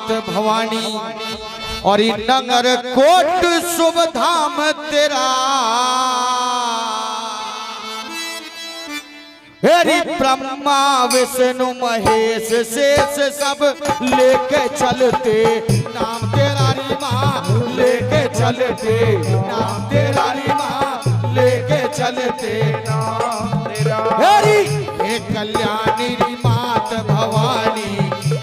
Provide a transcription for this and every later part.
मात भवानी और नगर कोट शुभ धाम तेरा। हेरी ब्रह्मा विष्णु महेश शेष सब लेके चलते नाम तेरा री माँ, लेके चलते नाम तेरा री माँ, लेके चलते नाम तेरा। हेरी हे कल्याणी री मात भवानी,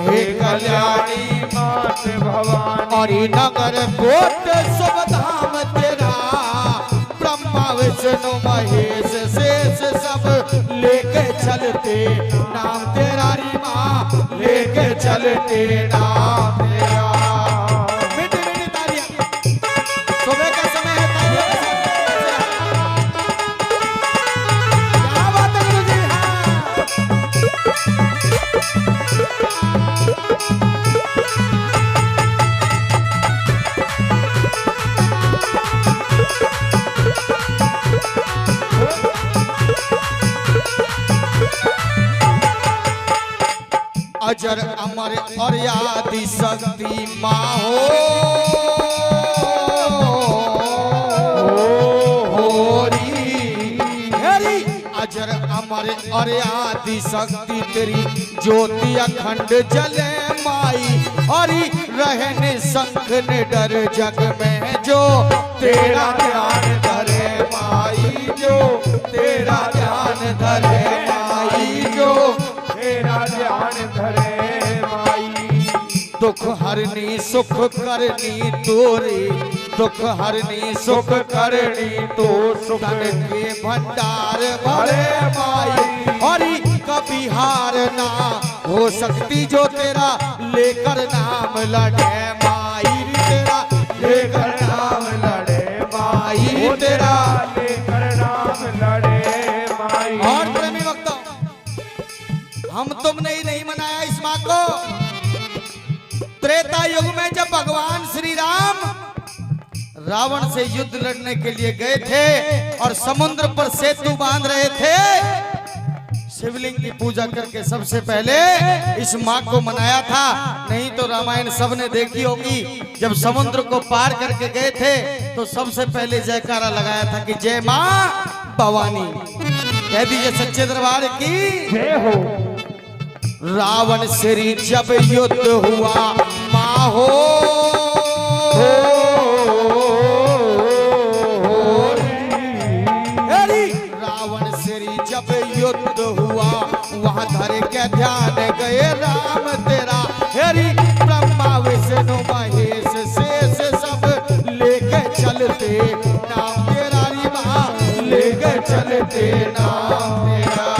हे कल्याणी मात भवानी और नगर कोट शुभ धाम तेरा। ब्रह्मा विष्णु महेश शेष सब लेके चलते नाम तेरा री माँ, लेके चलते नाम तेरा। मीठी मीठी तालियां, सुबह का समय है, तालियां के साथ क्या बात है गुरुजी। अजर अमर और आदि शक्ति माँ होरी। हेरी अजर अमर और आदि शक्ति तेरी ज्योति अखंड जले माई और रहने शंख निडर जग में जो तेरा ध्यान धरे माई, जो तेरा ध्यान धरे माई, जो तेरा ध्यान धरे माई। दुख हरनी सुख करनी तोरे, दुख हरनी सुख करनी तो सुख के भंडार भरे माई और कभी हार ना हो सकती जो तेरा लेकर नाम लड़े माई, तेरा लेकर नाम लड़े माई, तेरा लेकर नाम लड़े माई। और प्रेमी वक्ता हम तुमने ही नहीं मनाया इस माँ को। त्रेता युग में जब भगवान श्री राम रावण से युद्ध लड़ने के लिए गए थे और समुद्र पर सेतु बांध रहे थे, शिवलिंग की पूजा करके सबसे पहले इस माँ को मनाया था। नहीं तो रामायण सबने देखी होगी, जब समुद्र को पार करके गए थे तो सबसे पहले जयकारा लगाया था कि जय माँ भवानी। कह दीजिए सच्चे दरबार की जय हो। रावण श्री जब युद्ध हुआ माँ हो, रावण श्री जब युद्ध हुआ वहां धरे के ध्यान गए राम तेरा। हेरी ब्रह्मा विष्णु महेश शेष सब लेके चलते नाम तेरा री माँ, लेके चलते नाम तेरा।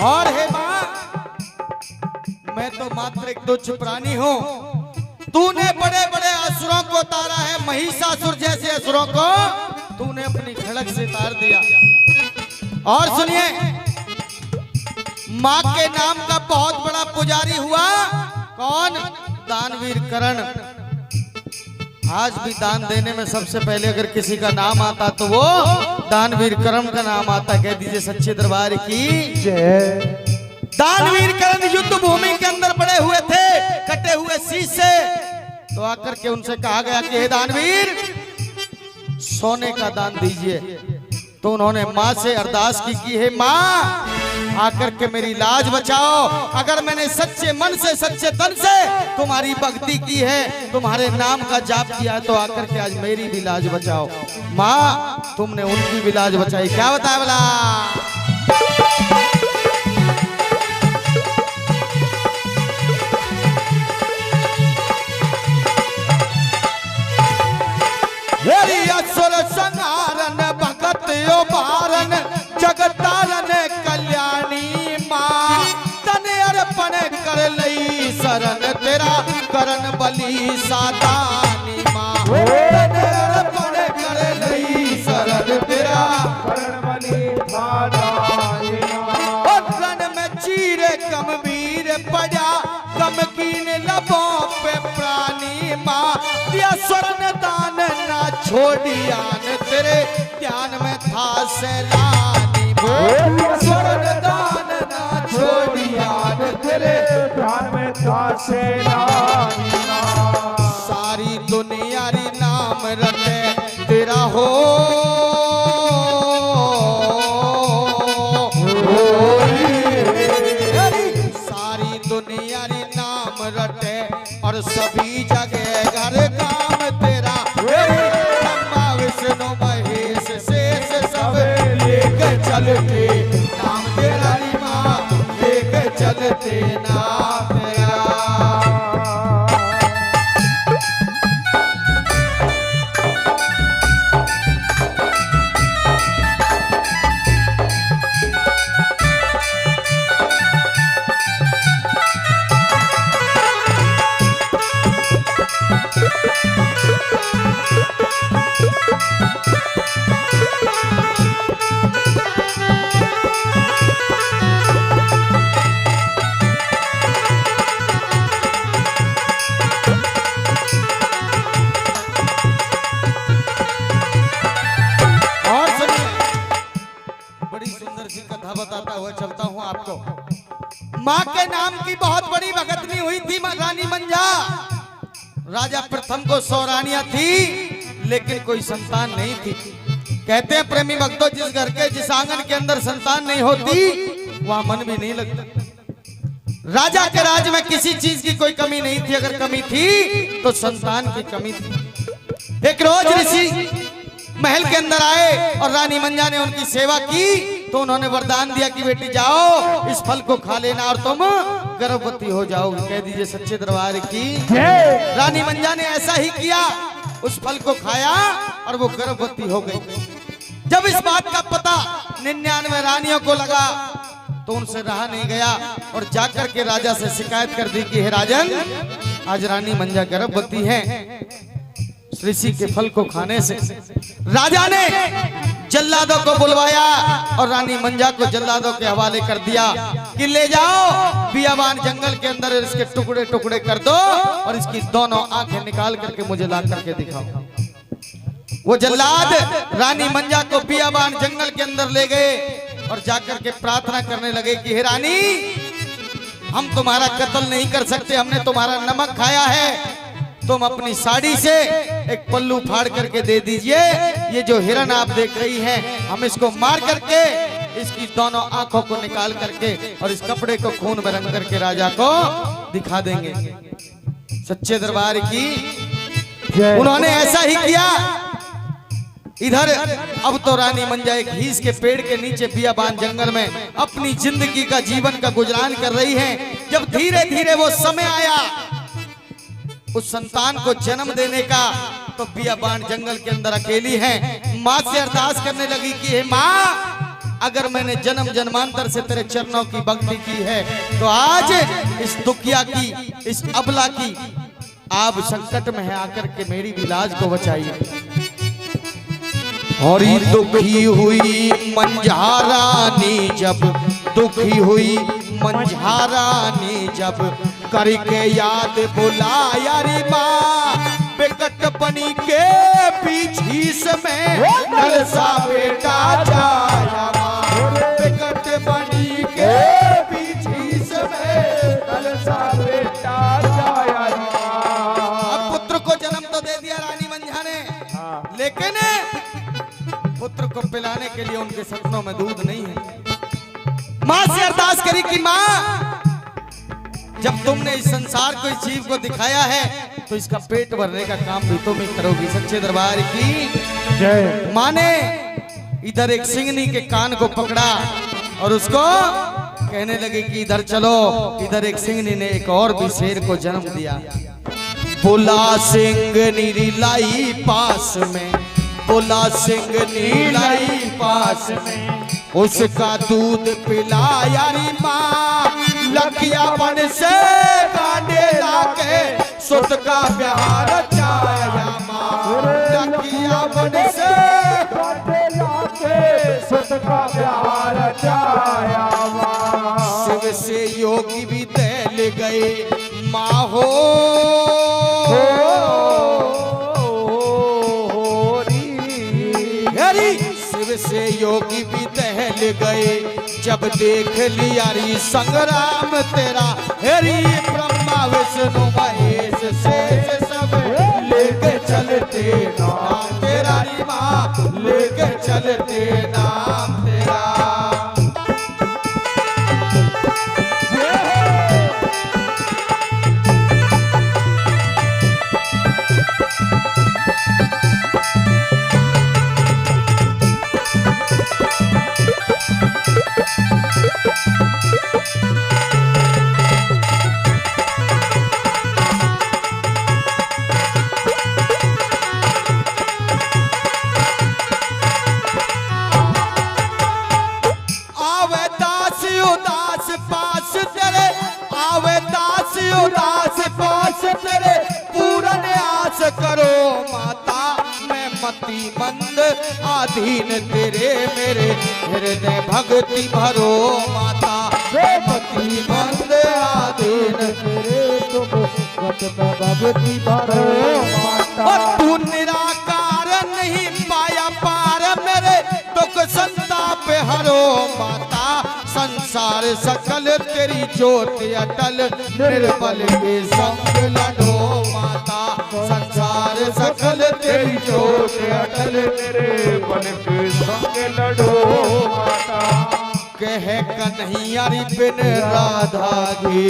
और हे माँ, मैं तो मात्र एक तुच्छ प्राणी हूँ। तूने बड़े बड़े असुरों को तारा है, महिषासुर जैसे असुरों को तूने अपनी खड़ग से तार दिया। और सुनिए, माँ के नाम का बहुत बड़ा पुजारी हुआ कौन? दानवीर कर्ण। आज भी दान देने में सबसे पहले अगर किसी का नाम आता तो वो दानवीर कर्ण का नाम आता। कह दीजिए सच्चे दरबार की जय। दानवीर कर्ण युद्ध भूमि के अंदर पड़े हुए थे कटे हुए शीश से, तो आकर के उनसे कहा गया कि हे दानवीर सोने का दान दीजिए। तो उन्होंने माँ से अरदास की हे माँ आकर के मेरी लाज बचाओ। अगर मैंने सच्चे मन से सच्चे तन से तुम्हारी भक्ति की है, तुम्हारे नाम का जाप किया है, तो आकर के आज मेरी भी लाज बचाओ। माँ तुमने उनकी भी लाज बचाई। क्या बताया बोला? असुर संहारन भगत बारन जगतारन कल्याणी माँ तन अर्पण कर लई शरण तेरा करन बली सादानी माँ तन अर्पण कर लई शरण तेरा करन बली सादानी माँ गण में चीरे कमवीर पड़ा कम कीन लबों पे प्राणी माँ दिया स्वर्ण दान ना छोड़ियान तेरे ध्यान में था सैलानी माँ स्वर्ण दान ना छोड़ियान तेरे ध्यान में था सैलानी माँ सारी दुनिया री नाम रटे तेरा हो सारी दुनिया री नाम रटे और सभी जगह घर काम तेरा ब्रह्मा विष्णु महेश शेष सब लेके चलते नाम तेरा री माँ लेके चलते नाम तेरा बताता हुआ चलता हूँ आपको। माँ के नाम की बहुत बड़ी भगतनी हुई थी रानी मंजा। राजा प्रथम को 100 रानियां थी लेकिन कोई संतान नहीं थी। कहते हैं प्रेमी भक्तों, जिस घर के जिस आंगन के अंदर संतान नहीं होती वहां मन भी नहीं लगता। राजा के राज में किसी चीज की कोई कमी नहीं थी, अगर कमी थी तो संतान की कमी थी। एक रोज ऋषि महल के अंदर आए और रानी मंजा ने उनकी सेवा की तो उन्होंने वरदान दिया कि बेटी जाओ इस फल को खा लेना और तुम गर्भवती हो जाओगी। कह दीजिए सच्चे दरबार की। रानी मंजा ने ऐसा ही किया, उस फल को खाया और वो गर्भवती हो गई। जब इस बात का पता 99 रानियों को लगा तो उनसे रहा नहीं गया और जाकर के राजा से शिकायत कर दी कि हे राजन, आज रानी मंजा गर्भवती है ऋषि के फल को खाने से। राजा ने जल्लादों को बुलवाया और रानी मंजा को जल्लादों के हवाले कर दिया कि ले जाओ बियाबान जंगल के अंदर इसके टुकड़े टुकड़े कर दो और इसकी दोनों आंखें निकाल करके मुझे ला करके दिखाओ। वो जल्लाद रानी मंजा को बियाबान जंगल के अंदर ले गए और जाकर के प्रार्थना करने लगे कि हे रानी, हम तुम्हारा कत्ल नहीं कर सकते, हमने तुम्हारा नमक खाया है, तुम अपनी साड़ी से एक पल्लू फाड़ करके दे दीजिए। ये जो हिरन आप देख रही हैं, हम इसको मार करके इसकी दोनों आंखों को निकाल करके और इस कपड़े को खून में रंग करके राजा को दिखा देंगे। सच्चे दरबार की। उन्होंने ऐसा ही किया। इधर अब तो रानी मंजा एक हीस के पेड़ के नीचे बियाबान जंगल में अपनी जिंदगी का जीवन का गुजरान कर रही हैं। जब धीरे धीरे वो समय आया उस संतान को जन्म देने का तो बियाबान जंगल के अंदर अकेली है। माँ से अरदास करने लगी कि हे माँ, अगर मैंने जन्म जन्मांतर से तेरे चरणों की भक्ति की है तो आज इस दुखिया की, इस अबला की आप संकट में है, आकर के मेरी भी लाज को बचाइए। और ये दुखी हुई मंझारानी जब, दुखी हुई मंझारानी जब करके याद बुलाया रे माँ, बेकट बनी के पीछीस में नलसा बेटा जाया माँ, बेकट बनी के पीछीस में नलसा बेटा जाया माँ। अब पुत्र को जन्म तो दे दिया रानी मंझा ने, लेकिन पुत्र को पिलाने के लिए उनके सपनों में दूध नहीं है। माँ से अरदास करी कि माँ, जब तुमने इस संसार को, इस जीव को दिखाया है तो इसका पेट भरने का काम भी तुम ही करोगी। सच्चे दरबार की जय। माँ ने इधर एक सिंहनी के कान को पकड़ा और उसको कहने लगे कि इधर चलो। इधर एक सिंहनी ने एक और भी शेर को जन्म दिया। बोला सिंहनी लाई पास में, बोला सिंहनी लाई पास में, उसका दूध पिलाया री माँ, लखिया बन से गांडेला के सुत का प्यार चाया माँ लकिया बन से काटे लाके सुत का प्यार चाया माँ शिव से योगी भी दहल गए माँ हो हरी शिव से योगी भी दहल गए जब देख लिया री संग्राम तेरा हरी ब्रह्मा विष्णु महेश शेष सब लेके चलते नाम तेरा री माँ लेके चलते नाम तेरा तेरे पूरन आस करो माता मैं मति मंद आधीन तेरे मेरे हृदय भक्ति भरो माता मैं मति मंद आधीन तेरे तुम भक्ति भरो माता तू निराकार नहीं पाया पार मेरे दुख संताप हरो माता संसार सकल तेरी ज्योत अटल निर्बल के संग लड़ो माता संसार सकल तेरी ज्योत अटल निर्बल के संग लड़ो माता कह कन्हैया बिन राधा की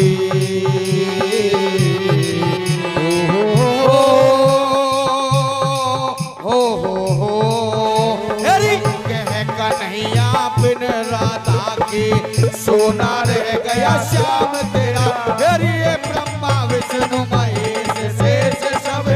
कन्हैया बिन राधा के सोना रह गया श्याम तेरा हरि ब्रह्मा विष्णु महेश शेष सब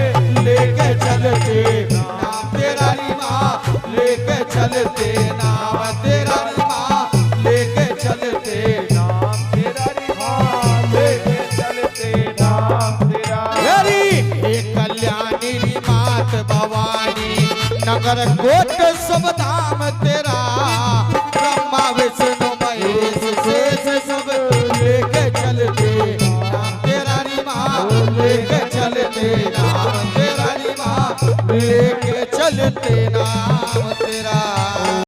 लेके चलते नाम तेरा री माँ लेके चलते नाम तेरा री माँ लेके चलते नाम तेरा री माँ लेके चलते नाम तेरा हरि हे कल्याणी री मात भवानी नगर कोट सब धाम तेरा ब्रह्मा विष्णु महेश शेष सब लेके चलते नाम तेरा री माँ लेके चलते नाम तेरा री माँ लेके चलते नाम